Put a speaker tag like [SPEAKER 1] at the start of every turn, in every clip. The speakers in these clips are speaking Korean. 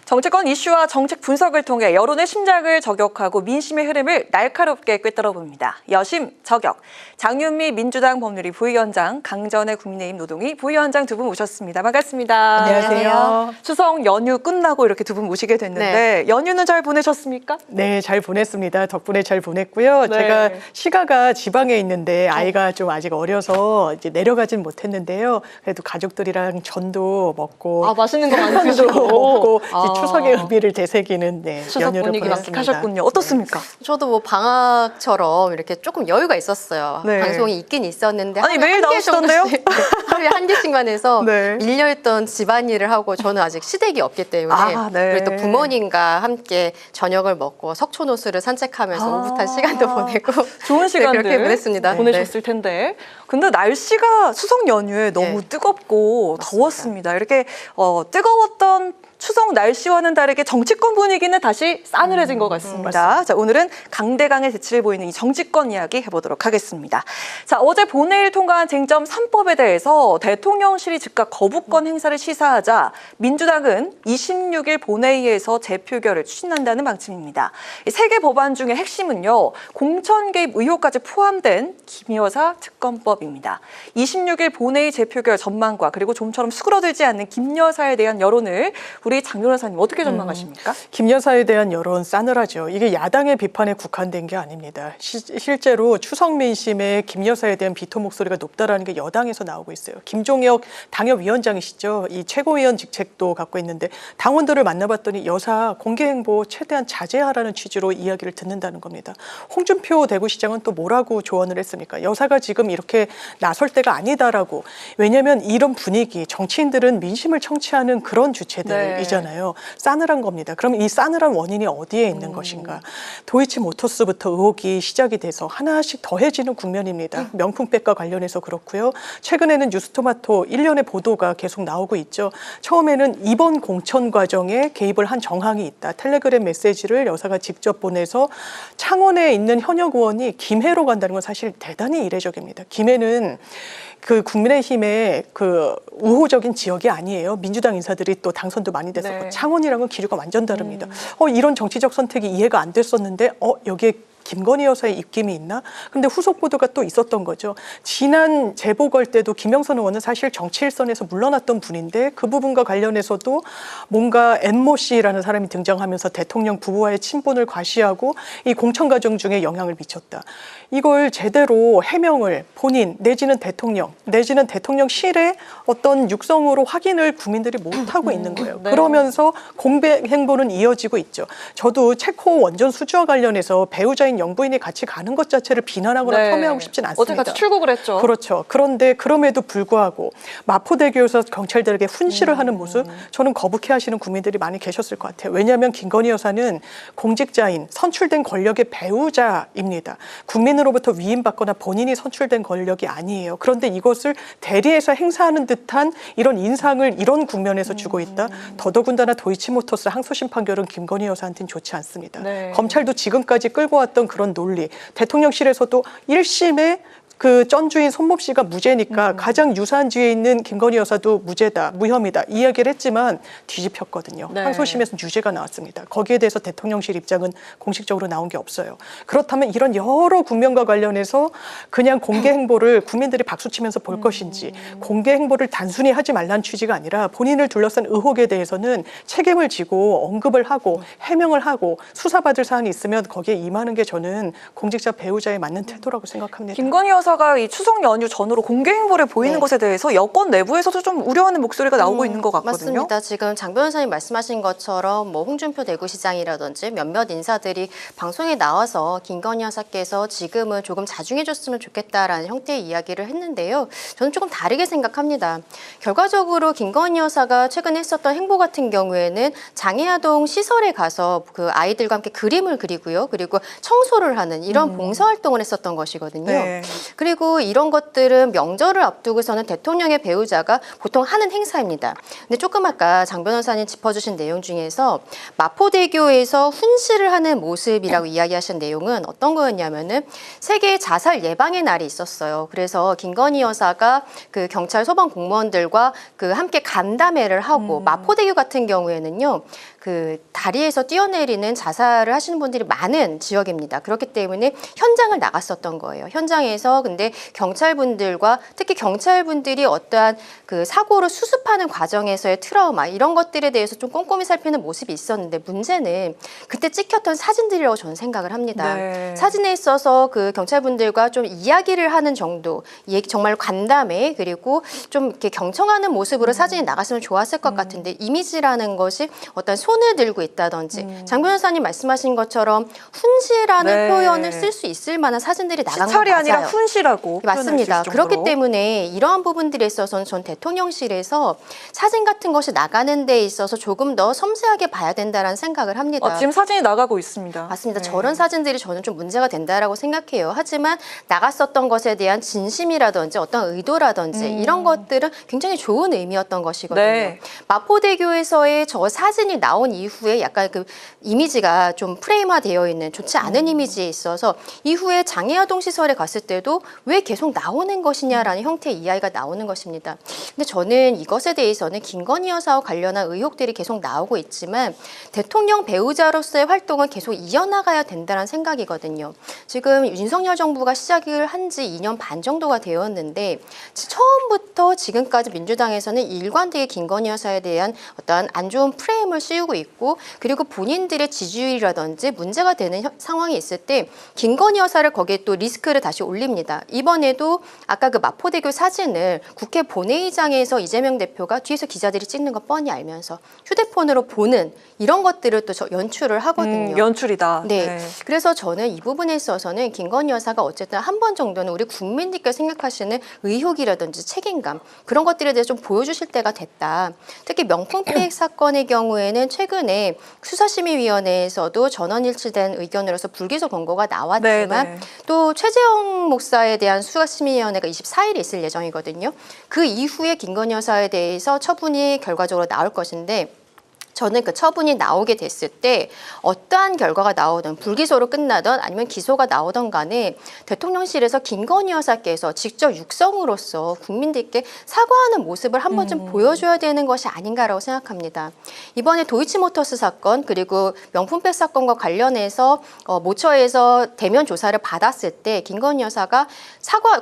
[SPEAKER 1] 정치권 이슈와 정책 분석을 통해 여론의 심장을 저격하고 민심의 흐름을 날카롭게 꿰뚫어봅니다. 여심 저격. 장윤미 민주당 법률위 부위원장, 강전의 국민의힘 노동위 부위원장 두 분 모셨습니다. 반갑습니다.
[SPEAKER 2] 안녕하세요.
[SPEAKER 1] 추석 연휴 끝나고 이렇게 두 분 모시게 됐는데 연휴는 잘 보내셨습니까?
[SPEAKER 2] 네, 잘 보냈습니다. 덕분에 잘 보냈고요.
[SPEAKER 1] 네.
[SPEAKER 2] 제가 시가가 지방에 있는데 아이가 좀 아직 어려서 이제 내려가진 못했는데요. 그래도 가족들이랑 전도 먹고
[SPEAKER 1] 맛있는 거 많이
[SPEAKER 2] 한도
[SPEAKER 1] 드시고
[SPEAKER 2] 먹고 이제 추석의 의미를 되새기는
[SPEAKER 1] 추석
[SPEAKER 2] 연휴를
[SPEAKER 1] 분위기
[SPEAKER 2] 보냈습니다.
[SPEAKER 1] 만끽하셨군요. 어떻습니까?
[SPEAKER 3] 저도 뭐 방학처럼 이렇게 조금 여유가 있었어요.
[SPEAKER 1] 네.
[SPEAKER 3] 방송이 있긴 있었는데
[SPEAKER 1] 아니, 매일
[SPEAKER 3] 한 개
[SPEAKER 1] 나오시던데요?
[SPEAKER 3] 정도씩, 하루에 한 개씩만 해서
[SPEAKER 1] 네.
[SPEAKER 3] 밀려있던 집안일을 하고 저는 아직 시댁이 없기 때문에
[SPEAKER 1] 네.
[SPEAKER 3] 그리고 또 부모님과 함께 저녁을 먹고 석촌호수를 산책하면서 오붓한 시간도 보내고
[SPEAKER 1] 좋은 시간들
[SPEAKER 3] 그렇게 보냈습니다.
[SPEAKER 1] 보내셨을 텐데. 근데 날씨가 추석 연휴에 너무
[SPEAKER 3] 네.
[SPEAKER 1] 뜨겁고
[SPEAKER 3] 맞습니다.
[SPEAKER 1] 더웠습니다. 이렇게 뜨거웠던 추석 날씨와는 다르게 정치권 분위기는 다시 싸늘해진 것 같습니다. 자, 오늘은 강대강의 재치를 보이는 이 정치권 이야기 해보도록 하겠습니다. 자, 어제 본회의를 통과한 쟁점 3법에 대해서 대통령실이 즉각 거부권 행사를 시사하자 민주당은 26일 본회의에서 재표결을 추진한다는 방침입니다. 이 세 개 법안 중에 핵심은요, 공천 개입 의혹까지 포함된 김 여사 특검법입니다. 26일 본회의 재표결 전망과 그리고 좀처럼 수그러들지 않는 김 여사에 대한 여론을 우리 장 변호사님 어떻게 전망하십니까?
[SPEAKER 2] 김 여사에 대한 여론 싸늘하죠. 이게 야당의 비판에 국한된 게 아닙니다. 실제로 추석 민심에 김 여사에 대한 비토 목소리가 높다라는 게 여당에서 나오고 있어요. 김종혁 당협위원장이시죠. 이 최고위원 직책도 갖고 있는데 당원들을 만나봤더니 여사 공개 행보 최대한 자제하라는 취지로 이야기를 듣는다는 겁니다. 홍준표 대구시장은 또 뭐라고 조언을 했습니까? 여사가 지금 이렇게 나설 때가 아니다라고. 왜냐하면 이런 분위기, 정치인들은 민심을 청취하는 그런 주체들. 이잖아요. 싸늘한 겁니다. 그럼 이 싸늘한 원인이 어디에 있는 것인가? 도이치모터스부터 의혹이 시작이 돼서 하나씩 더해지는 국면입니다. 명품백과 관련해서 그렇고요. 최근에는 뉴스토마토 일련의 보도가 계속 나오고 있죠. 처음에는 이번 공천 과정에 개입을 한 정황이 있다. 텔레그램 메시지를 여사가 직접 보내서 창원에 있는 현역 의원이 김해로 간다는 건 사실 대단히 이례적입니다. 김해는 그 국민의힘의 그 우호적인 지역이 아니에요. 민주당 인사들이 또 당선도 많이 됐었고
[SPEAKER 1] 네.
[SPEAKER 2] 창원이랑은 기류가 완전 다릅니다. 이런 정치적 선택이 이해가 안 됐었는데 여기에 김건희 여사의 입김이 있나? 근데 후속 보도가 또 있었던 거죠. 지난 재보궐 때도 김영선 의원은 사실 정치 일선에서 물러났던 분인데 그 부분과 관련해서도 뭔가 엠모 씨라는 사람이 등장하면서 대통령 부부와의 친분을 과시하고 이 공천 과정 중에 영향을 미쳤다. 이걸 제대로 해명을 본인 내지는 대통령 내지는 대통령실의 어떤 육성으로 확인을 국민들이 못하고 있는 거예요.
[SPEAKER 1] 네.
[SPEAKER 2] 그러면서 공백 행보는 이어지고 있죠. 저도 체코 원전 수주와 관련해서 배우자인 영부인이 같이 가는 것 자체를 비난하거나 폄훼하고 싶진 않습니다.
[SPEAKER 1] 어제 같이 출국을 했죠.
[SPEAKER 2] 그렇죠. 그런데 그럼에도 불구하고 마포대교에서 경찰들에게 훈시를 하는 모습 저는 거북해 하시는 국민들이 많이 계셨을 것 같아요. 왜냐하면 김건희 여사는 공직자인 선출된 권력의 배우자입니다. 국민으로부터 위임받거나 본인이 선출된 권력이 아니에요. 그런데 이것을 대리해서 행사하는 듯한 이런 인상을 이런 국면에서 주고 있다. 더더군다나 도이치모터스 항소심 판결은 김건희 여사한테는 좋지 않습니다.
[SPEAKER 1] 네.
[SPEAKER 2] 검찰도 지금까지 끌고 왔던 그런 논리, 대통령실에서도 1심에 그 쩐주인 손목 씨가 무죄니까 가장 유사한 지에 있는 김건희 여사도 무죄다, 무혐의다 이 이야기를 했지만 뒤집혔거든요.
[SPEAKER 1] 네.
[SPEAKER 2] 항소심에서 유죄가 나왔습니다. 거기에 대해서 대통령실 입장은 공식적으로 나온 게 없어요. 그렇다면 이런 여러 국면과 관련해서 그냥 공개 행보를 국민들이 박수치면서 볼 것인지 공개 행보를 단순히 하지 말라는 취지가 아니라 본인을 둘러싼 의혹에 대해서는 책임을 지고 언급을 하고 해명을 하고 수사받을 사안이 있으면 거기에 임하는 게 저는 공직자 배우자에 맞는 태도라고 생각합니다.
[SPEAKER 1] 김건희 여사가 이 추석 연휴 전후로 공개 행보를 보이는
[SPEAKER 3] 네.
[SPEAKER 1] 것에 대해서 여권 내부에서도 좀 우려하는 목소리가 나오고 있는 것 같거든요.
[SPEAKER 3] 맞습니다. 지금 장 변호사님 말씀하신 것처럼 뭐 홍준표 대구시장이라든지 몇몇 인사들이 방송에 나와서 김건희 여사께서 지금은 조금 자중해줬으면 좋겠다라는 형태의 이야기를 했는데요. 저는 조금 다르게 생각합니다. 결과적으로 김건희 여사가 최근에 했었던 행보 같은 경우에는 장애아동 시설에 가서 그 아이들과 함께 그림을 그리고요. 그리고 청소를 하는 이런 봉사활동을 했었던 것이거든요.
[SPEAKER 1] 네.
[SPEAKER 3] 그리고 이런 것들은 명절을 앞두고서는 대통령의 배우자가 보통 하는 행사입니다. 근데 조금 아까 장 변호사님 짚어주신 내용 중에서 마포대교에서 훈시를 하는 모습이라고 이야기하신 내용은 어떤 거였냐면은 세계 자살 예방의 날이 있었어요. 그래서 김건희 여사가 그 경찰 소방 공무원들과 그 함께 간담회를 하고 마포대교 같은 경우에는요. 그 그 다리에서 뛰어내리는 자살을 하시는 분들이 많은 지역입니다. 그렇기 때문에 현장을 나갔었던 거예요. 현장에서 근데 경찰분들과 특히 경찰분들이 어떠한 그 사고를 수습하는 과정에서의 트라우마 이런 것들에 대해서 좀 꼼꼼히 살피는 모습이 있었는데 문제는 그때 찍혔던 사진들이라고 저는 생각을 합니다.
[SPEAKER 1] 네.
[SPEAKER 3] 사진에 있어서 그 경찰분들과 좀 이야기를 하는 정도, 정말 간담회 그리고 좀 이렇게 경청하는 모습으로 사진이 나갔으면 좋았을 것 같은데 이미지라는 것이 어떤 손을 들고 있다든지 장 변호사님 말씀하신 것처럼 훈시라는
[SPEAKER 1] 네.
[SPEAKER 3] 표현을 쓸 수 있을 만한 사진들이 나간 건
[SPEAKER 1] 시찰이
[SPEAKER 3] 맞아요.
[SPEAKER 1] 아니라 훈시라고
[SPEAKER 3] 맞습니다.
[SPEAKER 1] 표현할 수 있을
[SPEAKER 3] 그렇기
[SPEAKER 1] 정도로.
[SPEAKER 3] 때문에 이러한 부분들에 있어서는 전 대통령실에서 사진 같은 것이 나가는 데 있어서 조금 더 섬세하게 봐야 된다는 생각을 합니다.
[SPEAKER 1] 지금 사진이 나가고 있습니다.
[SPEAKER 3] 맞습니다.
[SPEAKER 1] 네.
[SPEAKER 3] 저런 사진들이 저는 좀 문제가 된다라고 생각해요. 하지만 나갔었던 것에 대한 진심이라든지 어떤 의도라든지 이런 것들은 굉장히 좋은 의미였던 것이거든요.
[SPEAKER 1] 네.
[SPEAKER 3] 마포대교에서의 저 사진이 나온 이후에 약간 그 이미지가 좀 프레임화되어 있는 좋지 않은 이미지에 있어서 이후에 장애아동 시설에 갔을 때도 왜 계속 나오는 것이냐라는 형태의 이야기가 나오는 것입니다. 근데 저는 이것에 대해서는 김건희 여사와 관련한 의혹들이 계속 나오고 있지만 대통령 배우자로서의 활동은 계속 이어나가야 된다는 생각이거든요. 지금 윤석열 정부가 시작을 한 지 2년 반 정도가 되었는데 처음부터 지금까지 민주당에서는 일관되게 김건희 여사에 대한 어떤 안 좋은 프레임을 씌우고 있고 그리고 본인들의 지지율이라든지 문제가 되는 상황이 있을 때 김건희 여사를 거기에 또 리스크를 다시 올립니다. 이번에도 아까 그 마포대교 사진을 국회 본회의장에서 이재명 대표가 뒤에서 기자들이 찍는 거 뻔히 알면서 휴대폰으로 보는 이런 것들을 또 연출을 하거든요.
[SPEAKER 1] 연출이다.
[SPEAKER 3] 네. 그래서 저는 이 부분에 있어서는 김건희 여사가 어쨌든 한 번 정도는 우리 국민들께 생각하시는 의혹이라든지 책임감 그런 것들에 대해서 좀 보여주실 때가 됐다. 특히 명품백 사건의 경우에는 최근에 수사심의위원회에서도 전원일치된 의견으로서 불기소 권고가 나왔지만
[SPEAKER 1] 네, 네.
[SPEAKER 3] 또 최재형 목사에 대한 수사심의위원회가 24일에 있을 예정이거든요. 그 이후에 김건희 여사에 대해서 처분이 결과적으로 나올 것인데 저는 그 처분이 나오게 됐을 때 어떠한 결과가 나오든 불기소로 끝나든 아니면 기소가 나오든 간에 대통령실에서 김건희 여사께서 직접 육성으로서 국민들께 사과하는 모습을 한 번쯤 보여줘야 되는 것이 아닌가라고 생각합니다. 이번에 도이치모터스 사건 그리고 명품백 사건과 관련해서 모처에서 대면 조사를 받았을 때 김건희 여사가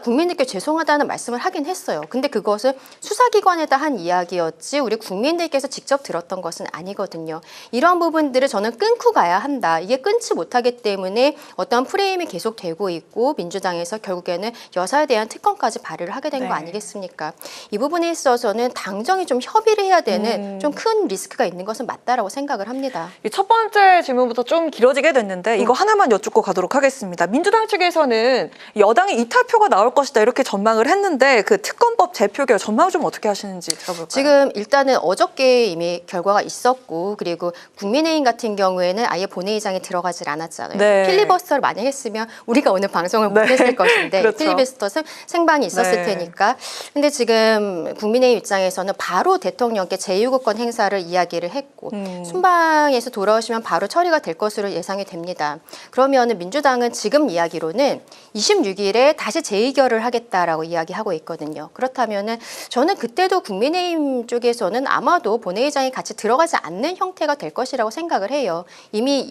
[SPEAKER 3] 국민들께 죄송하다는 말씀을 하긴 했어요. 근데 그것은 수사기관에다 한 이야기였지 우리 국민들께서 직접 들었던 것은 아니거든요. 이런 부분들을 저는 끊고 가야 한다. 이게 끊지 못하기 때문에 어떤 프레임이 계속되고 있고 민주당에서 결국에는 여사에 대한 특검까지 발의를 하게 된 거 아니겠습니까? 이 부분에 있어서는 당정이 좀 협의를 해야 되는 좀 큰 리스크가 있는 것은 맞다라고 생각을 합니다.
[SPEAKER 1] 이 첫 번째 질문부터 좀 길어지게 됐는데 이거 하나만 여쭙고 가도록 하겠습니다. 민주당 측에서는 여당의 이탈표가 나올 것이다 이렇게 전망을 했는데 그 특검법 재표결 전망 좀 어떻게 하시는지 들어볼까요?
[SPEAKER 3] 지금 일단은 어저께 이미 결과가 있었고 그리고 국민의힘 같은 경우에는 아예 본회의장에 들어가질 않았잖아요.
[SPEAKER 1] 네.
[SPEAKER 3] 필리버스터를 많이 했으면 우리가 오늘 방송을 못했을 것인데
[SPEAKER 1] 그렇죠.
[SPEAKER 3] 필리버스터 생방이 있었을
[SPEAKER 1] 네.
[SPEAKER 3] 테니까. 근데 지금 국민의힘 입장에서는 바로 대통령께 제2구권 행사를 이야기를 했고 순방에서 돌아오시면 바로 처리가 될 것으로 예상이 됩니다. 그러면 민주당은 지금 이야기로는 26일에 다시 재의결을 하겠다라고 이야기하고 있거든요. 그렇다면은 저는 그때도 국민의힘 쪽에서는 아마도 본회의장에 같이 들어가지 않는 형태가 될 것이라고 생각을 해요. 이미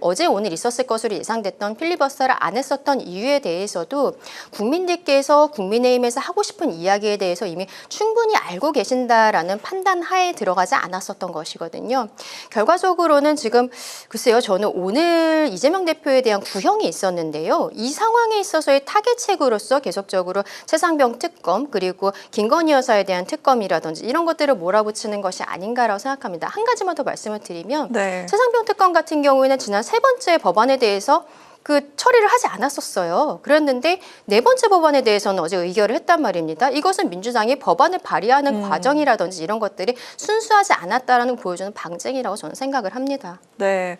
[SPEAKER 3] 어제 오늘 있었을 것으로 예상됐던 필리버스터를 안 했었던 이유에 대해서도 국민들께서 국민의힘에서 하고 싶은 이야기에 대해서 이미 충분히 알고 계신다라는 판단 하에 들어가지 않았었던 것이거든요. 결과적으로는 지금 글쎄요, 저는 오늘 이재명 대표에 대한 구형이 있었는데요. 이 상황에 있어서의 타겟책으로서 계속적으로 최상병 특검 그리고 김건희 여사에 대한 특검이라든지 이런 것들을 몰아붙이는 것이 아닌가라고 생각합니다. 한 가지만 더 말씀을 드리면 최상병 특검 같은 경우에는 지난 세 번째 법안에 대해서 그 처리를 하지 않았었어요. 그랬는데 네 번째 법안에 대해서는 어제 의결을 했단 말입니다. 이것은 민주당이 법안을 발의하는 과정이라든지 이런 것들이 순수하지 않았다라는 걸 보여주는 방증이라고 저는 생각을 합니다.
[SPEAKER 1] 네.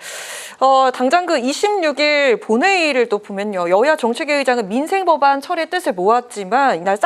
[SPEAKER 1] 당장 그 26일 본회의를 또 보면요. 여야 정책위 의장은 민생법안 처리의 뜻을 모았지만 이날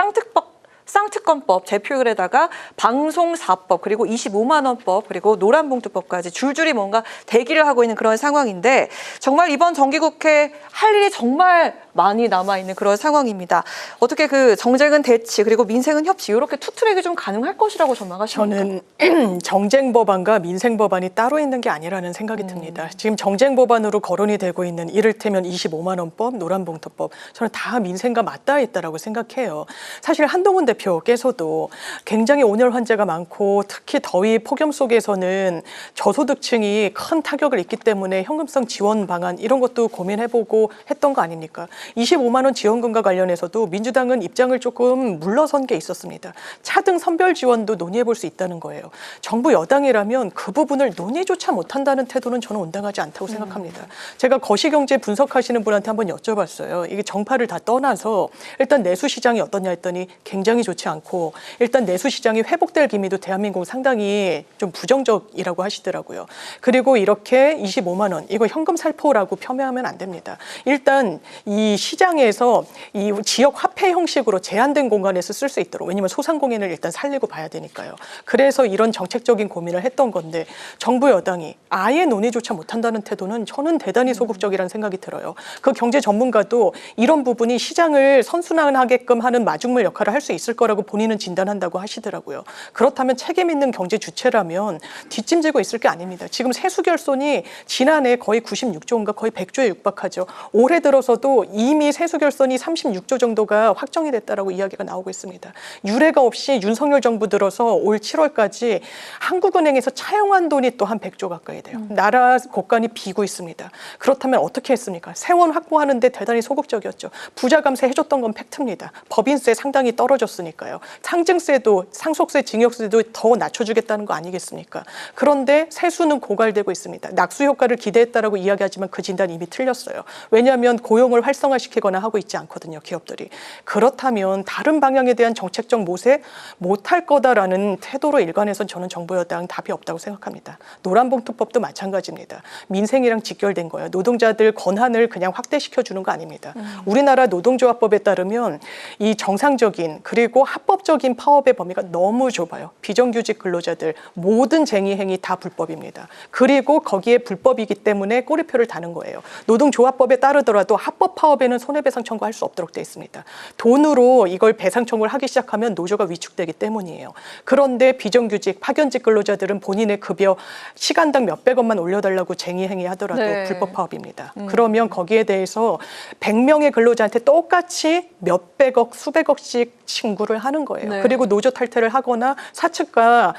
[SPEAKER 1] 쌍특검법 재표결에다가 방송사법 그리고 25만 원법 그리고 노란봉투법까지 줄줄이 뭔가 대기를 하고 있는 그런 상황인데 정말 이번 정기국회 할 일이 정말 많이 남아있는 그런 상황입니다. 어떻게 그 정쟁은 대치 그리고 민생은 협치 이렇게 투트랙이 좀 가능할 것이라고 전망하십니까?
[SPEAKER 2] 저는 정쟁 법안과 민생 법안이 따로 있는 게 아니라는 생각이 듭니다. 지금 정쟁 법안으로 거론이 되고 있는 이를테면 25만 원법, 노란봉투법 저는 다 민생과 맞닿아 있다라고 생각해요. 사실 한동훈 대표께서도 굉장히 온열 환자가 많고 특히 더위 폭염 속에서는 저소득층이 큰 타격을 입기 때문에 현금성 지원 방안 이런 것도 고민해보고 했던 거 아닙니까? 25만 원 지원금과 관련해서도 민주당은 입장을 조금 물러선 게 있었습니다. 차등 선별 지원도 논의해볼 수 있다는 거예요. 정부 여당이라면 그 부분을 논의조차 못한다는 태도는 저는 온당하지 않다고 생각합니다. 제가 거시경제 분석하시는 분한테 한번 여쭤봤어요. 이게 정파를 다 떠나서 일단 내수시장이 어떠냐 했더니 굉장히 좋지 않고 일단 내수시장이 회복될 기미도 대한민국 상당히 좀 부정적이라고 하시더라고요. 그리고 이렇게 25만 원 이거 현금 살포라고 폄훼하면 안 됩니다. 일단 이 시장에서 이 지역 화폐 형식으로 제한된 공간에서 쓸 수 있도록 왜냐하면 소상공인을 일단 살리고 봐야 되니까요. 그래서 이런 정책적인 고민을 했던 건데 정부 여당이 아예 논의조차 못한다는 태도는 저는 대단히 소극적이라는 생각이 들어요. 그 경제 전문가도 이런 부분이 시장을 선순환하게끔 하는 마중물 역할을 할 수 있을 거라고 본인은 진단한다고 하시더라고요. 그렇다면 책임 있는 경제 주체라면 뒷짐지고 있을 게 아닙니다. 지금 세수 결손이 지난해 거의 96조 원가 거의 100조에 육박하죠. 올해 들어서도 이미 세수 결손이 36조 정도가 확정이 됐다라고 이야기가 나오고 있습니다. 유례가 없이 윤석열 정부 들어서 올 7월까지 한국은행에서 차용한 돈이 또 한 100조 가까이 돼요. 나라 곳간이 비고 있습니다. 그렇다면 어떻게 했습니까? 세원 확보하는데 대단히 소극적이었죠. 부자 감세 해줬던 건 팩트입니다. 법인세 상당히 떨어졌으니까요. 상증세도 상속세, 징역세도 더 낮춰주겠다는 거 아니겠습니까? 그런데 세수는 고갈되고 있습니다. 낙수 효과를 기대했다라고 이야기하지만 그 진단 이미 틀렸어요. 왜냐하면 고용을 활성화시키거나 하고 있지 않거든요. 기업들이. 그렇다면 다른 방향에 대한 정책적 모색 못할 거다라는 태도로 일관해서 저는 정부 여당 답이 없다고 생각합니다. 노란봉투법도 마찬가지입니다. 민생이랑 직결된 거예요. 노동자들 권한을 그냥 확대시켜주는 거 아닙니다. 우리나라 노동조합법에 따르면 이 정상적인 그리고 합법적인 파업의 범위가 너무 좁아요. 비정규직 근로자들 모든 쟁의 행위 다 불법입니다. 그리고 거기에 불법이기 때문에 꼬리표를 다는 거예요. 노동조합법에 따르더라도 합법 파업에는 손해배상 청구할 수 없도록 돼 있습니다. 돈으로 이걸 배상 청구를 하기 시작하면 노조가 위축되기 때문이에요. 그런데 비정규직, 파견직 근로자들은 본인의 급여 시간당 몇백 원만 올려달라고 쟁의 행위하더라도
[SPEAKER 1] 네.
[SPEAKER 2] 불법 파업입니다. 그러면 거기에 대해서 100명의 근로자한테 똑같이 몇백억, 수백억씩 신고를 하는 거예요.
[SPEAKER 1] 네.
[SPEAKER 2] 그리고 노조 탈퇴를 하거나 사측과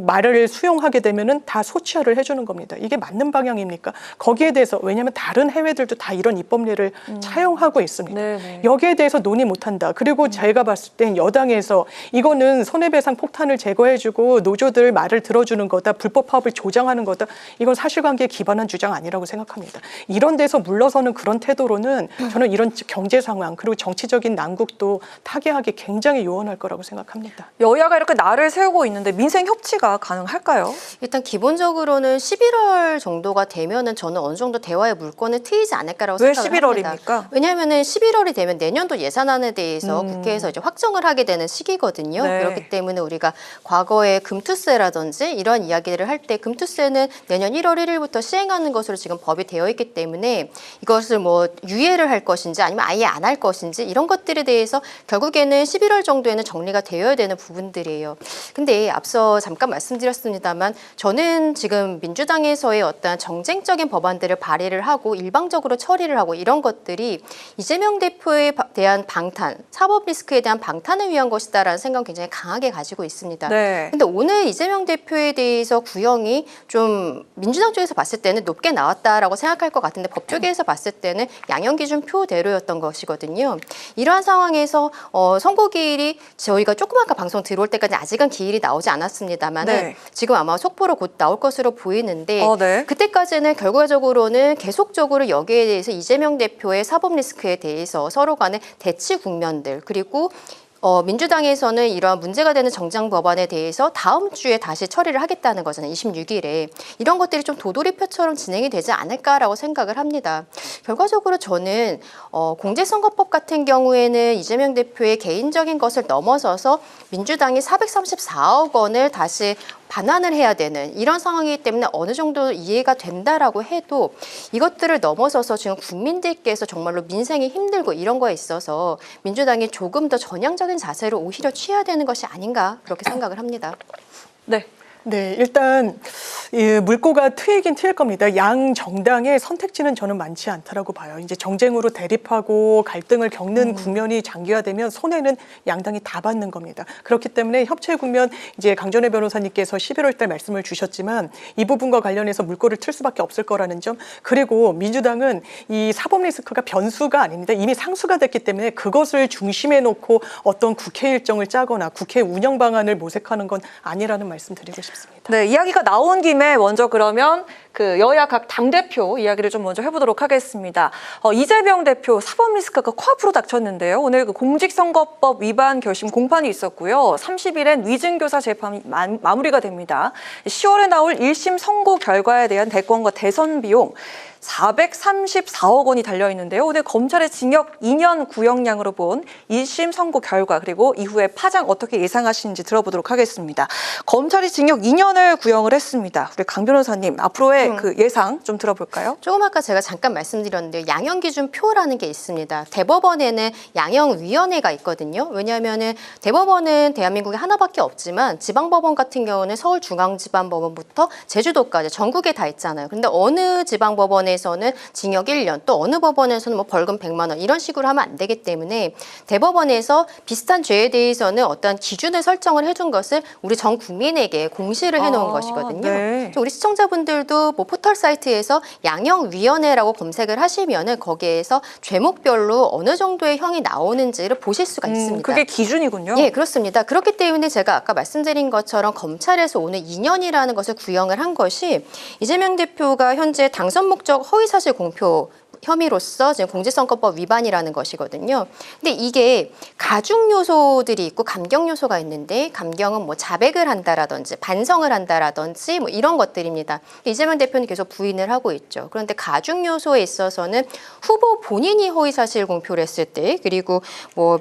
[SPEAKER 2] 말을 수용하게 되면은 다 소치하를 해주는 겁니다. 이게 맞는 방향입니까? 거기에 대해서 왜냐하면 다른 해외들도 다 이런 입법례를 차용하고 있습니다.
[SPEAKER 1] 네네.
[SPEAKER 2] 여기에 대해서 논의 못한다. 그리고 제가 봤을 땐 여당에서 이거는 손해배상 폭탄을 제거해주고 노조들 말을 들어주는 거다. 불법 파업을 조장하는 거다. 이건 사실관계에 기반한 주장 아니라고 생각합니다. 이런 데서 물러서는 그런 태도로는 저는 이런 경제 상황 그리고 정치적인 난국도 타개하기 굉장히 요원할 거라고 생각합니다.
[SPEAKER 1] 여야가 이렇게 날을 세우고 있는데 민생 협치가 가능할까요?
[SPEAKER 3] 일단 기본적으로는 11월 정도가 되면은 저는 어느 정도 대화의 물꼬는 트이지 않을까라고
[SPEAKER 1] 왜
[SPEAKER 3] 생각을 합니다.
[SPEAKER 1] 11월입니까?
[SPEAKER 3] 왜냐하면은 11월이 되면 내년도 예산안에 대해서 국회에서 이제 확정을 하게 되는 시기거든요.
[SPEAKER 1] 네.
[SPEAKER 3] 그렇기 때문에 우리가 과거에 금투세라든지 이런 이야기를 할 때 금투세는 내년 1월 1일부터 시행하는 것으로 지금 법이 되어 있기 때문에 이것을 뭐 유예를 할 것인지 아니면 아예 안 할 것인지 이런 것들에 대해서 결국에는 11월 정도에는 정리가 되어야 되는 부분들이에요. 근데 앞서 잠깐 말씀드렸습니다만 저는 지금 민주당에서의 어떤 정쟁적인 법안들을 발의를 하고 일방적으로 처리를 하고 이런 것들이 이재명 대표에 대한 방탄, 사법 리스크에 대한 방탄을 위한 것이다라는 생각 굉장히 강하게 가지고 있습니다.
[SPEAKER 1] 네.
[SPEAKER 3] 근데 오늘 이재명 대표에 대해서 구형이 좀 민주당 쪽에서 봤을 때는 높게 나왔다라고 생각할 것 같은데 법 쪽에서 봤을 때는 양형기준표대로였던 것이거든요. 이러한 상황에서 선고기일이 저희가 조금 아까 방송 들어올 때까지 아직은 기일이 나오지 않았습니다만
[SPEAKER 1] 네.
[SPEAKER 3] 지금 아마 속보로 곧 나올 것으로 보이는데
[SPEAKER 1] 네.
[SPEAKER 3] 그때까지는 결과적으로는 계속적으로 여기에 대해서 이재명 대표의 사법 리스크에 대해서 서로 간의 대치 국면들 그리고 민주당에서는 이러한 문제가 되는 정장 법안에 대해서 다음 주에 다시 처리를 하겠다는 거잖아요. 26일에. 이런 것들이 좀 도돌이표처럼 진행이 되지 않을까라고 생각을 합니다. 결과적으로 저는 공직선거법 같은 경우에는 이재명 대표의 개인적인 것을 넘어서서 민주당이 434억 원을 다시 반환을 해야 되는 이런 상황이기 때문에 어느 정도 이해가 된다라고 해도 이것들을 넘어서서 지금 국민들께서 정말로 민생이 힘들고 이런 거에 있어서 민주당이 조금 더 전향적인 자세를 오히려 취해야 되는 것이 아닌가 그렇게 생각을 합니다.
[SPEAKER 1] 네.
[SPEAKER 2] 네, 일단 이 물꼬가 트이긴 트일 겁니다. 양 정당의 선택지는 저는 많지 않다라고 봐요. 이제 정쟁으로 대립하고 갈등을 겪는 국면이 장기화되면 손해는 양당이 다 받는 겁니다. 그렇기 때문에 협치의 국면, 이제 강전혜 변호사님께서 11월 달 말씀을 주셨지만 이 부분과 관련해서 물꼬를 틀 수밖에 없을 거라는 점. 그리고 민주당은 이 사법 리스크가 변수가 아닙니다. 이미 상수가 됐기 때문에 그것을 중심에 놓고 어떤 국회 일정을 짜거나 국회 운영 방안을 모색하는 건 아니라는 말씀 드리고 싶습니다.
[SPEAKER 1] 네, 이야기가 나온 김에 먼저 그러면 그 여야 각 당대표 이야기를 좀 먼저 해보도록 하겠습니다. 이재명 대표 사법 리스크가 코앞으로 닥쳤는데요. 오늘 그 공직선거법 위반 결심 공판이 있었고요. 30일엔 위증교사 재판이 마무리가 됩니다. 10월에 나올 1심 선고 결과에 대한 대권과 대선 비용 434억 원이 달려있는데요. 오늘 검찰의 징역 2년 구형량으로 본 1심 선고 결과 그리고 이후에 파장 어떻게 예상하시는지 들어보도록 하겠습니다. 검찰이 징역 2년을 구형을 했습니다. 우리 강 변호사님 앞으로의 그 예상 좀 들어볼까요?
[SPEAKER 3] 조금 아까 제가 잠깐 말씀드렸는데요. 양형기준표라는 게 있습니다. 대법원에는 양형위원회가 있거든요. 왜냐하면 대법원은 대한민국에 하나밖에 없지만 지방법원 같은 경우는 서울중앙지방법원부터 제주도까지 전국에 다 있잖아요. 근데 어느 지방법원에서는 징역 1년 또 어느 법원에서는 뭐 벌금 100만 원 이런 식으로 하면 안 되기 때문에 대법원에서 비슷한 죄에 대해서는 어떤 기준을 설정을 해준 것을 우리 전 국민에게 공시를 해놓은 것이거든요.
[SPEAKER 1] 네.
[SPEAKER 3] 우리 시청자분들도 뭐 포털 사이트에서 양형위원회라고 검색을 하시면은 거기에서 죄목별로 어느 정도의 형이 나오는지를 보실 수가 있습니다.
[SPEAKER 1] 그게 기준이군요.
[SPEAKER 3] 예, 그렇습니다. 그렇기 때문에 제가 아까 말씀드린 것처럼 검찰에서 오늘 2년이라는 것을 구형을 한 것이 이재명 대표가 현재 당선 목적 허위사실 공표 혐의로서 지금 공직선거법 위반이라는 것이거든요. 근데 이게 가중 요소들이 있고 감경 요소가 있는데 감경은 뭐 자백을 한다라든지 반성을 한다라든지 뭐 이런 것들입니다. 이재명 대표는 계속 부인을 하고 있죠. 그런데 가중 요소에 있어서는 후보 본인이 허위사실 공표를 했을 때 그리고 뭐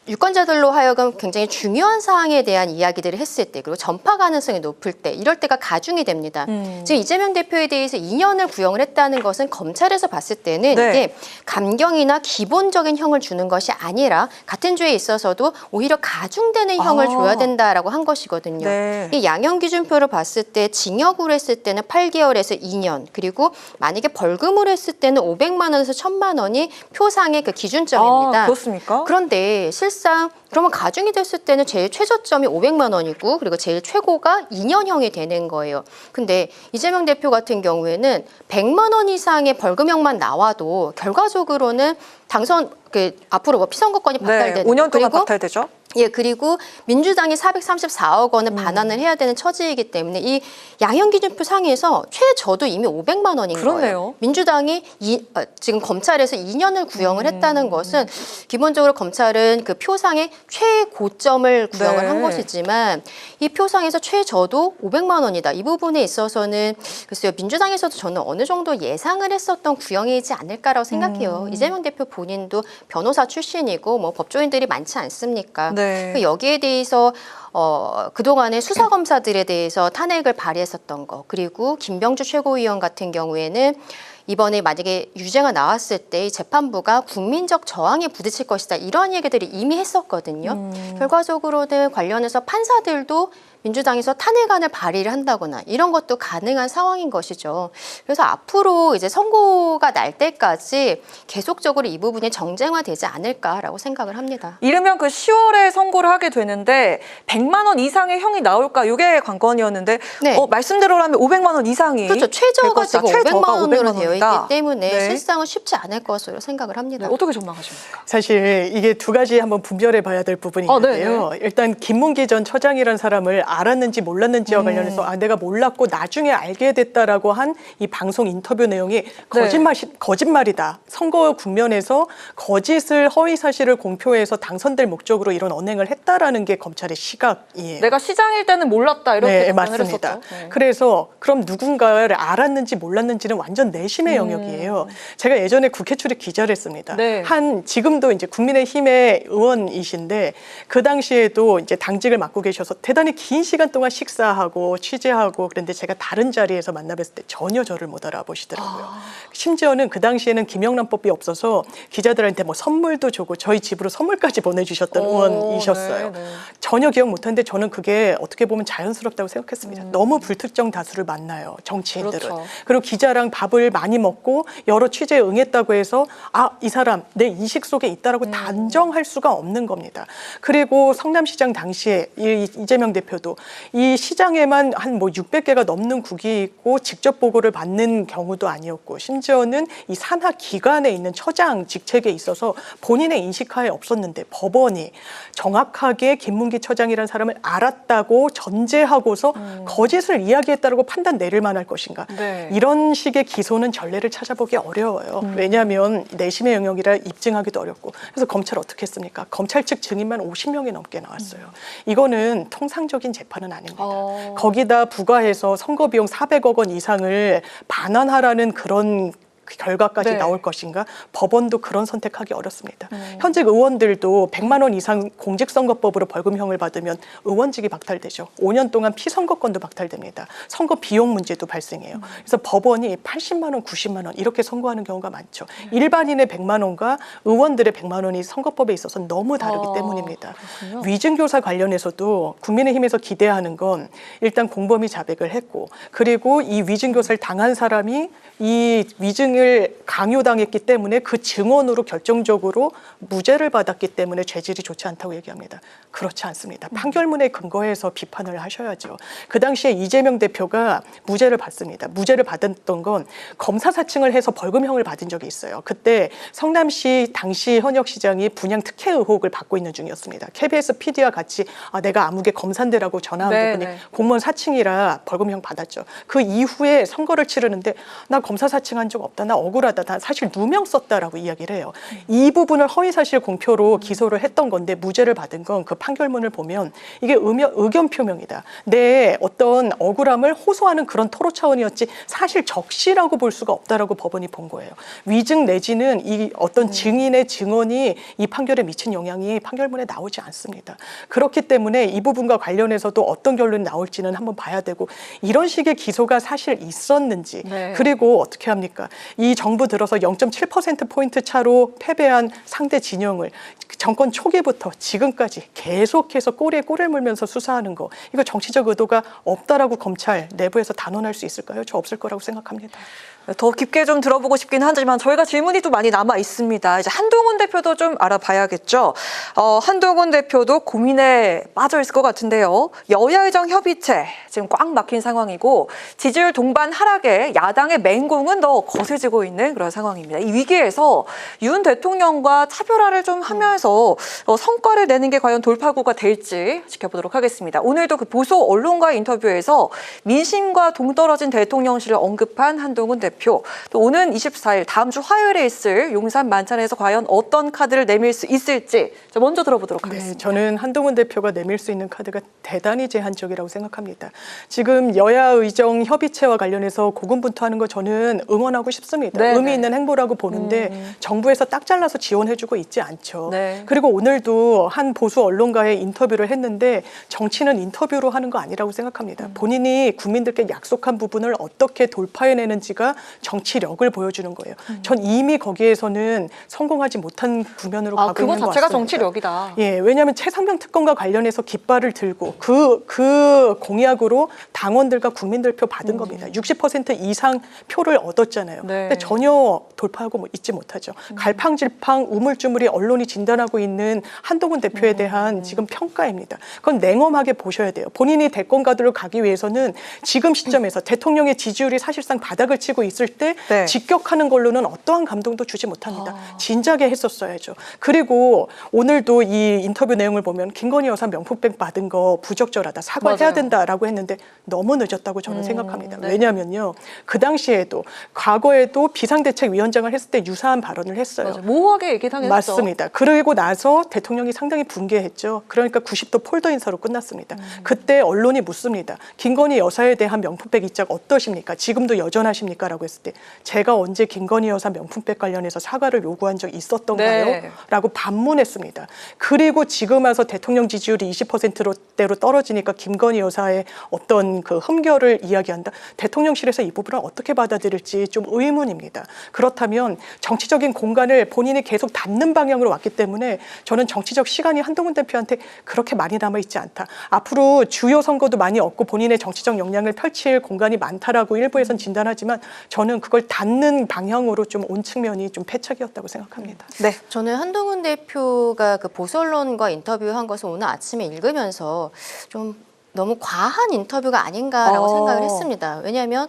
[SPEAKER 3] 유권자들로 하여금 굉장히 중요한 사항에 대한 이야기들을 했을 때 그리고 전파 가능성이 높을 때 이럴 때가 가중이 됩니다. 지금 이재명 대표에 대해서 2년을 구형을 했다는 것은 검찰에서 봤을 때는
[SPEAKER 1] 네.
[SPEAKER 3] 이게 감경이나 기본적인 형을 주는 것이 아니라 같은 죄에 있어서도 오히려 가중되는 형을 줘야 된다라고 한 것이거든요.
[SPEAKER 1] 네.
[SPEAKER 3] 이 양형 기준표를 봤을 때 징역으로 했을 때는 8개월에서 2년 그리고 만약에 벌금으로 했을 때는 500만 원에서 1000만 원이 표상의 그 기준점입니다.
[SPEAKER 1] 그렇습니까?
[SPEAKER 3] 그런데 실상 그러면 가중이 됐을 때는 제일 최저점이 500만 원이고 그리고 제일 최고가 2년형이 되는 거예요. 근데 이재명 대표 같은 경우에는 100만 원 이상의 벌금형만 나와도 결과적으로는 당선 앞으로 뭐 피선거권이 박탈되는
[SPEAKER 1] 5년 동안
[SPEAKER 3] 그리고
[SPEAKER 1] 박탈되죠.
[SPEAKER 3] 예, 그리고 민주당이 434억 원을 반환을 해야 되는 처지이기 때문에 이 양형기준표 상에서 최저도 이미 500만 원인
[SPEAKER 1] 그렇네요.
[SPEAKER 3] 거예요. 민주당이 지금 검찰에서 2년을 구형을 했다는 것은 기본적으로 검찰은 그 표상의 최고점을 구형을
[SPEAKER 1] 네.
[SPEAKER 3] 한 것이지만 이 표상에서 최저도 500만 원이다. 이 부분에 있어서는 글쎄요, 민주당에서도 저는 어느 정도 예상을 했었던 구형이지 않을까라고 생각해요. 이재명 대표 본인도 변호사 출신이고 뭐 법조인들이 많지 않습니까?
[SPEAKER 1] 네.
[SPEAKER 3] 여기에 대해서 그동안의 수사검사들에 대해서 탄핵을 발의했었던 거 그리고 김병주 최고위원 같은 경우에는 이번에 만약에 유죄가 나왔을 때 재판부가 국민적 저항에 부딪힐 것이다 이런 얘기들이 이미 했었거든요. 결과적으로는 관련해서 판사들도 민주당에서 탄핵안을 발의를 한다거나 이런 것도 가능한 상황인 것이죠. 그래서 앞으로 이제 선고가 날 때까지 계속적으로 이 부분이 정쟁화되지 않을까라고 생각을 합니다.
[SPEAKER 1] 이르면 그 10월에 선고를 하게 되는데 100만 원 이상의 형이 나올까 이게 관건이었는데
[SPEAKER 3] 네.
[SPEAKER 1] 말씀대로라면 500만 원 이상이
[SPEAKER 3] 그렇죠. 최저가 지금 500만 원으로 되어 있기
[SPEAKER 1] 원이다.
[SPEAKER 3] 때문에
[SPEAKER 1] 네.
[SPEAKER 3] 실상은 쉽지 않을 것으로 생각을 합니다.
[SPEAKER 1] 네, 어떻게 전망하십니까?
[SPEAKER 2] 사실 이게 두 가지 한번 분별해 봐야 될 부분이 있는데요. 일단 김문기 전 처장이라는 사람을 알았는지 몰랐는지와 관련해서 내가 몰랐고 나중에 알게 됐다라고 한 이 방송 인터뷰 내용이 거짓말이다. 선거 국면에서 거짓을 허위 사실을 공표해서 당선될 목적으로 이런 언행을 했다라는 게 검찰의 시각. 시각이에요.
[SPEAKER 1] 내가 시장일 때는 몰랐다 이렇게
[SPEAKER 2] 네,
[SPEAKER 1] 답변을
[SPEAKER 2] 맞습니다.
[SPEAKER 1] 했었죠. 네.
[SPEAKER 2] 그래서 그럼 누군가를 알았는지 몰랐는지는 완전 내심의 영역이에요. 제가 예전에 국회 출입 기자를 했습니다.
[SPEAKER 1] 네.
[SPEAKER 2] 지금도 이제 국민의힘의 의원이신데 그 당시에도 이제 당직을 맡고 계셔서 대단히 긴 시간 동안 식사하고 취재하고 그런데 제가 다른 자리에서 만나뵀을 때 전혀 저를 못 알아보시더라고요. 심지어는 그 당시에는 김영란법이 없어서 기자들한테 뭐 선물도 주고 저희 집으로 선물까지 보내주셨던 의원이셨어요.
[SPEAKER 1] 네, 네.
[SPEAKER 2] 전혀 기억 못하는데 저는 그게 어떻게 보면 자연스럽다고 생각했습니다. 너무 불특정 다수를 만나요, 정치인들은.
[SPEAKER 1] 그렇죠.
[SPEAKER 2] 그리고 기자랑 밥을 많이 먹고 여러 취재에 응했다고 해서 이 사람 내 인식 속에 있다라고 단정할 수가 없는 겁니다. 그리고 성남시장 당시에 이재명 대표도 이 시장에만 한 뭐 600개가 넘는 국이 있고 직접 보고를 받는 경우도 아니었고 심지어는 이 산하 기관에 있는 처장 직책에 있어서 본인의 인식하에 없었는데 법원이 정확하게 김문기 처장이라는 사람을 알았다고 전제하고서 거짓을 이야기했다고 판단 내릴 만할 것인가.
[SPEAKER 1] 네.
[SPEAKER 2] 이런 식의 기소는 전례를 찾아보기 어려워요. 왜냐하면 내심의 영역이라 입증하기도 어렵고. 그래서 검찰 어떻게 했습니까? 검찰 측 증인만 50명이 넘게 나왔어요. 이거는 통상적인 재판은 아닙니다. 거기다 부과해서 선거 비용 400억 원 이상을 반환하라는 그런 결과까지
[SPEAKER 1] 네.
[SPEAKER 2] 나올 것인가? 법원도 그런 선택하기 어렵습니다. 현직 의원들도 100만 원 이상 공직선거법으로 벌금형을 받으면 의원직이 박탈되죠. 5년 동안 피선거권도 박탈됩니다. 선거 비용 문제도 발생해요. 그래서 법원이 80만 원, 90만 원 이렇게 선고하는 경우가 많죠. 일반인의 100만 원과 의원들의 100만 원이 선거법에 있어서 너무 다르기 때문입니다.
[SPEAKER 1] 그렇군요.
[SPEAKER 2] 위증교사 관련해서도 국민의힘에서 기대하는 건 일단 공범이 자백을 했고 그리고 이 위증교사를 당한 사람이 이 위증을 강요당했기 때문에 그 증언으로 결정적으로 무죄를 받았기 때문에 죄질이 좋지 않다고 얘기합니다. 그렇지 않습니다. 판결문에 근거해서 비판을 하셔야죠. 그 당시에 이재명 대표가 무죄를 받습니다. 무죄를 받았던 건 검사 사칭을 해서 벌금형을 받은 적이 있어요. 그때 성남시 당시 현역 시장이 분양 특혜 의혹을 받고 있는 중이었습니다. KBS PD와 같이 내가 아무개 검사인데라고 전화한
[SPEAKER 1] 네,
[SPEAKER 2] 부분이
[SPEAKER 1] 네.
[SPEAKER 2] 공무원 사칭이라 벌금형 받았죠. 그 이후에 선거를 치르는데 나 검사 사칭한 적 없다. 나 억울하다. 나 사실 누명 썼다라고 이야기를 해요. 이 부분을 허위사실 공표로 기소를 했던 건데 무죄를 받은 건 그 판결문을 보면 이게 의견 표명이다. 내 어떤 억울함을 호소하는 그런 토로 차원이었지 사실 적시라고 볼 수가 없다라고 법원이 본 거예요. 위증 내지는 이 어떤 증인의 증언이 이 판결에 미친 영향이 판결문에 나오지 않습니다. 그렇기 때문에 이 부분과 관련해서도 어떤 결론이 나올지는 한번 봐야 되고 이런 식의 기소가 사실 있었는지
[SPEAKER 1] 네.
[SPEAKER 2] 그리고 어떻게 합니까? 이 정부 들어서 0.7%포인트 차로 패배한 상대 진영을 정권 초기부터 지금까지 계속해서 꼬리에 꼬리를 물면서 수사하는 거 이거 정치적 의도가 없다라고 검찰 내부에서 단언할 수 있을까요? 저 없을 거라고 생각합니다.
[SPEAKER 1] 더 깊게 좀 들어보고 싶긴 하지만 저희가 질문이 또 많이 남아 있습니다. 이제 한동훈 대표도 좀 알아봐야겠죠. 한동훈 대표도 고민에 빠져 있을 것 같은데요. 여야의정 협의체 지금 꽉 막힌 상황이고 지지율 동반 하락에 야당의 맹공은 더 거세지고 있는 그런 상황입니다. 이 위기에서 윤 대통령과 차별화를 좀 하면서 성과를 내는 게 과연 돌파구가 될지 지켜보도록 하겠습니다. 오늘도 그 보수 언론과의 인터뷰에서 민심과 동떨어진 대통령실을 언급한 한동훈 대표. 또 오는 24일 다음 주 화요일에 있을 용산 만찬에서 과연 어떤 카드를 내밀 수 있을지 먼저 들어보도록 하겠습니다.
[SPEAKER 2] 네, 저는 한동훈 대표가 내밀 수 있는 카드가 대단히 제한적이라고 생각합니다. 지금 여야 의정 협의체와 관련해서 고군분투하는 거 저는 응원하고 싶습니다.
[SPEAKER 1] 네,
[SPEAKER 2] 의미
[SPEAKER 1] 네.
[SPEAKER 2] 있는 행보라고 보는데 정부에서 딱 잘라서 지원해주고 있지 않죠.
[SPEAKER 1] 네.
[SPEAKER 2] 그리고 오늘도 한 보수 언론과의 인터뷰를 했는데 정치는 인터뷰로 하는 거 아니라고 생각합니다. 본인이 국민들께 약속한 부분을 어떻게 돌파해내는지가 정치력을 보여주는 거예요. 전 이미 거기에서는 성공하지 못한 국면으로 가고
[SPEAKER 1] 그거
[SPEAKER 2] 있는 것
[SPEAKER 1] 자체가
[SPEAKER 2] 같습니다.
[SPEAKER 1] 정치력이다.
[SPEAKER 2] 예, 왜냐하면 최상병 특검과 관련해서 깃발을 들고 그 공약으로 당원들과 국민들 표 받은 겁니다. 60% 이상 표를 얻었잖아요.
[SPEAKER 1] 네.
[SPEAKER 2] 근데 전혀 돌파하고 있지 못하죠. 갈팡질팡 우물쭈물이 언론이 진단하고 있는 한동훈 대표에 대한 지금 평가입니다. 그건 냉엄하게 보셔야 돼요. 본인이 대권 가도를 가기 위해서는 지금 시점에서 대통령의 지지율이 사실상 바닥을 치고 있을 때
[SPEAKER 1] 네.
[SPEAKER 2] 직격하는 걸로는 어떠한 감동도 주지 못합니다. 진작에 했었어야죠. 그리고 오늘도 이 인터뷰 내용을 보면 김건희 여사 명품백 받은 거 부적절하다. 사과해야 된다라고 했는데 너무 늦었다고 저는 생각합니다.
[SPEAKER 1] 네.
[SPEAKER 2] 왜냐하면요. 그 당시에도 과거에 전에도 비상대책위원장을 했을 때 유사한 발언을 했어요.
[SPEAKER 1] 맞아. 모호하게 얘기당했죠.
[SPEAKER 2] 맞습니다. 그러고 나서 대통령이 상당히 분개했죠. 그러니까 90도 폴더 인사로 끝났습니다. 그때 언론이 묻습니다. 김건희 여사에 대한 명품백 입장 어떠십니까? 지금도 여전하십니까? 라고 했을 때 제가 언제 김건희 여사 명품백 관련해서 사과를 요구한 적 있었던가요?
[SPEAKER 1] 네.
[SPEAKER 2] 라고 반문했습니다. 그리고 지금 와서 대통령 지지율이 20%대로 떨어지니까 김건희 여사의 어떤 그 흠결을 이야기한다. 대통령실에서 이 부분을 어떻게 받아들일지 좀 의문입니다. 그렇다면 정치적인 공간을 본인이 계속 닫는 방향으로 왔기 때문에 저는 정치적 시간이 한동훈 대표한테 그렇게 많이 남아있지 않다. 앞으로 주요 선거도 많이 없고 본인의 정치적 역량을 펼칠 공간이 많다라고 일부에선 진단하지만 저는 그걸 닫는 방향으로 좀 온 측면이 좀 패착이었다고 생각합니다.
[SPEAKER 1] 네.
[SPEAKER 3] 저는 한동훈 대표가 그 보수 언론과 인터뷰한 것을 오늘 아침에 읽으면서 좀 너무 과한 인터뷰가 아닌가라고 생각을 했습니다. 왜냐하면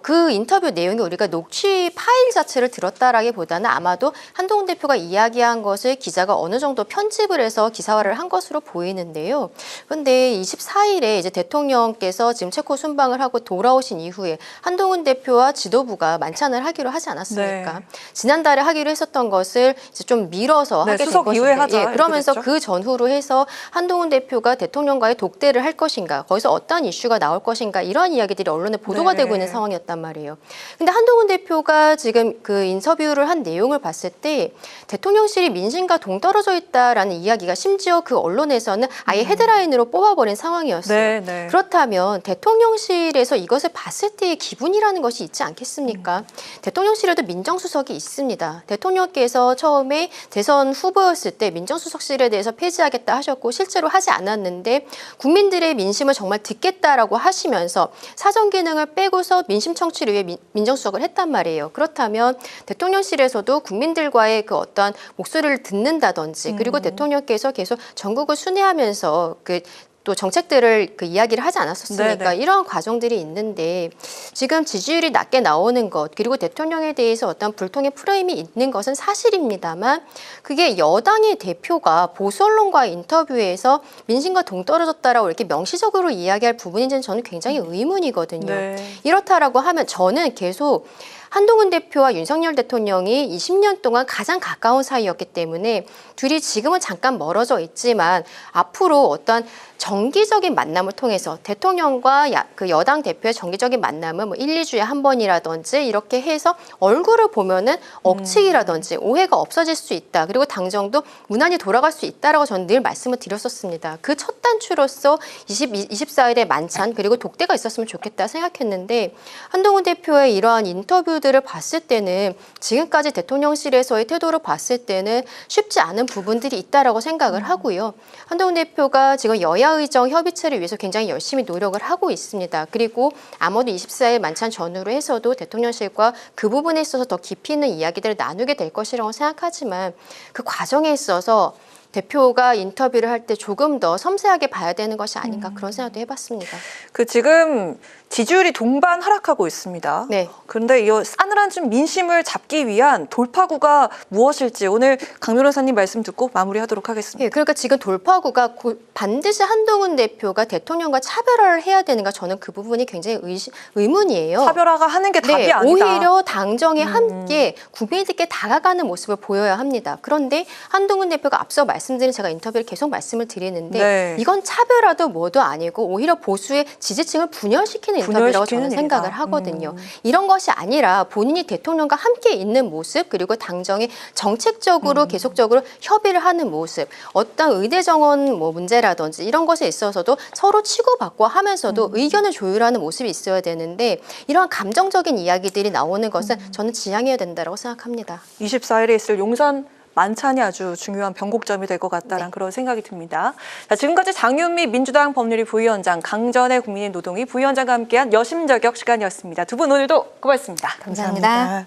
[SPEAKER 3] 그 인터뷰 내용이 우리가 녹취 파일 자체를 들었다라기보다는 아마도 한동훈 대표가 이야기한 것을 기자가 어느 정도 편집을 해서 기사화를 한 것으로 보이는데요. 그런데 24일에 이제 대통령께서 지금 체코 순방을 하고 돌아오신 이후에 한동훈 대표와 지도부가 만찬을 하기로 하지 않았습니까?
[SPEAKER 1] 네.
[SPEAKER 3] 지난달에 하기로 했었던 것을 이제 좀 미뤄서
[SPEAKER 1] 네,
[SPEAKER 3] 하게 된
[SPEAKER 1] 수석
[SPEAKER 3] 것인데,
[SPEAKER 1] 이후에 하자 이렇게
[SPEAKER 3] 그러면서
[SPEAKER 1] 됐죠.
[SPEAKER 3] 그 전후로 해서 한동훈 대표가 대통령과의 독대를 할 것인가, 거기서 어떤 이슈가 나올 것인가, 이런 이야기들이 언론에 보도가
[SPEAKER 1] 네.
[SPEAKER 3] 되고 있는 상황이었단 말이에요. 근데 한동훈 대표가 지금 그 인터뷰를 한 내용을 봤을 때 대통령실이 민심과 동떨어져 있다라는 이야기가 심지어 그 언론에서는 아예 헤드라인으로 뽑아버린 상황이었어요.
[SPEAKER 1] 네, 네.
[SPEAKER 3] 그렇다면 대통령실에서 이것을 봤을 때의 기분이라는 것이 있지 않겠습니까? 대통령실에도 민정수석이 있습니다. 대통령께서 처음에 대선 후보였을 때 민정수석실에 대해서 폐지하겠다 하셨고 실제로 하지 않았는데 국민들의 민심을 정말 듣겠다라고 하시면서 사전 기능을 빼고서 민심 청취를 위해 민정수석을 했단 말이에요. 그렇다면 대통령실에서도 국민들과의 그 어떤 목소리를 듣는다든지, 그리고 대통령께서 계속 전국을 순회하면서 또 정책들을 그 이야기를 하지 않았었습니까?
[SPEAKER 1] 네네.
[SPEAKER 3] 이러한 과정들이 있는데 지금 지지율이 낮게 나오는 것, 그리고 대통령에 대해서 어떤 불통의 프레임이 있는 것은 사실입니다만, 그게 여당의 대표가 보수 언론과의 인터뷰에서 민심과 동떨어졌다라고 이렇게 명시적으로 이야기할 부분인지는 저는 굉장히 의문이거든요.
[SPEAKER 1] 네.
[SPEAKER 3] 이렇다라고 하면 저는 계속 한동훈 대표와 윤석열 대통령이 20년 동안 가장 가까운 사이였기 때문에 둘이 지금은 잠깐 멀어져 있지만 앞으로 어떤 정기적인 만남을 통해서 대통령과 그 여당 대표의 정기적인 만남을 뭐 1, 2주에 한 번이라든지 이렇게 해서 얼굴을 보면은 억측이라든지 오해가 없어질 수 있다. 그리고 당정도 무난히 돌아갈 수 있다라고 저는 늘 말씀을 드렸었습니다. 그 첫 단추로서 24일에 만찬 그리고 독대가 있었으면 좋겠다 생각했는데, 한동훈 대표의 이러한 인터뷰들을 봤을 때는 지금까지 대통령실에서의 태도를 봤을 때는 쉽지 않은 부분들이 있다라고 생각을 하고요. 한동훈 대표가 지금 여야의정 협의체를 위해서 굉장히 열심히 노력을 하고 있습니다. 그리고 아마도 24일 만찬 전후로 해서도 대통령실과 그 부분에 있어서 더 깊이 있는 이야기들을 나누게 될 것이라고 생각하지만, 그 과정에 있어서 대표가 인터뷰를 할 때 조금 더 섬세하게 봐야 되는 것이 아닌가, 그런 생각도 해봤습니다.
[SPEAKER 1] 그 지금 지지율이 동반 하락하고 있습니다.
[SPEAKER 3] 네.
[SPEAKER 1] 그런데 이 싸늘한 민심을 잡기 위한 돌파구가 무엇일지 오늘 강 변호사님 말씀 듣고 마무리하도록 하겠습니다.
[SPEAKER 3] 예, 그러니까 지금 돌파구가 반드시 한동훈 대표가 대통령과 차별화를 해야 되는가, 저는 그 부분이 굉장히 의문이에요.
[SPEAKER 1] 차별화가 하는 게 답이
[SPEAKER 3] 네,
[SPEAKER 1] 아니다.
[SPEAKER 3] 오히려 당정에 함께 국민들께 다가가는 모습을 보여야 합니다. 그런데 한동훈 대표가 앞서 말씀드린, 제가 인터뷰를 계속 말씀을 드리는데
[SPEAKER 1] 네.
[SPEAKER 3] 이건 차별화도 뭐도 아니고 오히려 보수의 지지층을 분열시키는 인터뷰라고 저는 생각을 하거든요. 이런 것이 아니라 본인이 대통령과 함께 있는 모습, 그리고 당정이 정책적으로 계속적으로 협의를 하는 모습, 어떤 의대 정원 뭐 문제라든지 이런 것에 있어서도 서로 치고받고 하면서도 의견을 조율하는 모습이 있어야 되는데, 이러한 감정적인 이야기들이 나오는 것은 저는 지양해야 된다고 생각합니다.
[SPEAKER 1] 24일에 있을 용산 만찬이 아주 중요한 변곡점이 될 것 같다는 그런 생각이 듭니다. 자, 지금까지 장윤미 민주당 법률위 부위원장, 강전의 국민의 노동위 부위원장과 함께한 여심저격 시간이었습니다. 두 분 오늘도 고맙습니다.
[SPEAKER 3] 감사합니다.